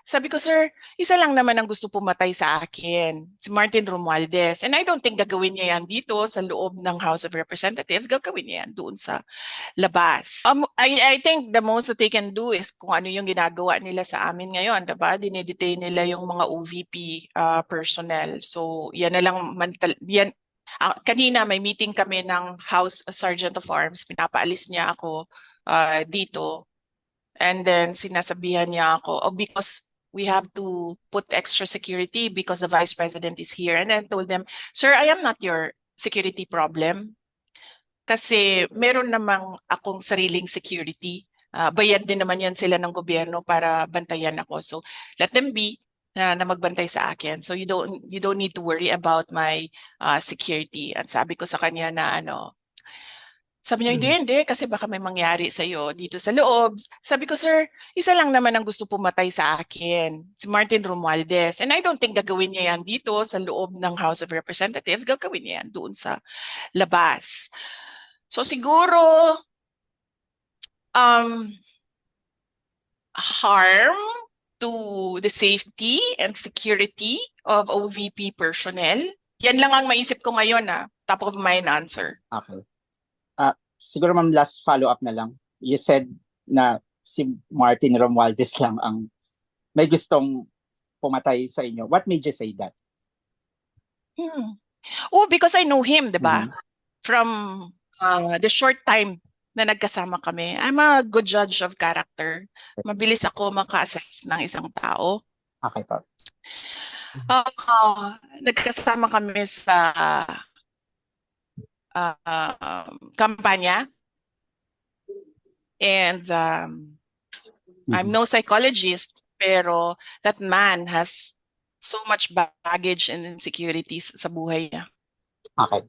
Sabi ko, sir, isa lang naman ang gusto pumatay sa akin, si Martin Romualdez. And I don't think gagawin niya yan dito sa loob ng House of Representatives. Gagawin niya yan doon sa labas. I think the most that they can do is kung ano yung ginagawa nila sa amin ngayon, diba? Dinedetain nila yung mga OVP personnel. So, yan na lang, yan, kanina may meeting kami ng House Sergeant of Arms. Pinapaalis niya ako dito. And then sinasabihan niya ako, oh, because we have to put extra security because the Vice President is here. And then I told them, sir, I am not your security problem. Kasi meron namang akong sariling security. Bayad din naman yan sila ng gobyerno para bantayan ako. So let them be na magbantay sa akin. So you don't need to worry about my security. At sabi ko sa kanya na sabi niya, hindi, kasi baka may mangyari sa'yo dito sa loob. Sabi ko, sir, isa lang naman ang gusto pumatay sa akin, si Martin Romualdez. And I don't think gagawin niya yan dito sa loob ng House of Representatives. Gagawin niya yan doon sa labas. So siguro, harm to the safety and security of OVP personnel. Yan lang ang maisip ko ngayon, top of mind answer. Okay. Siguro ma'am, last follow-up na lang. You said na si Martin Romualdez lang ang may gustong pumatay sa inyo. What made you say that? Oh, because I know him, diba? From the short time na nagkasama kami. I'm a good judge of character. Mabilis ako maka-assess ng isang tao. Okay po. Nagkasama kami sa kampanya. And I'm no psychologist, pero that man has so much baggage and insecurities sa buhay niya. Okay.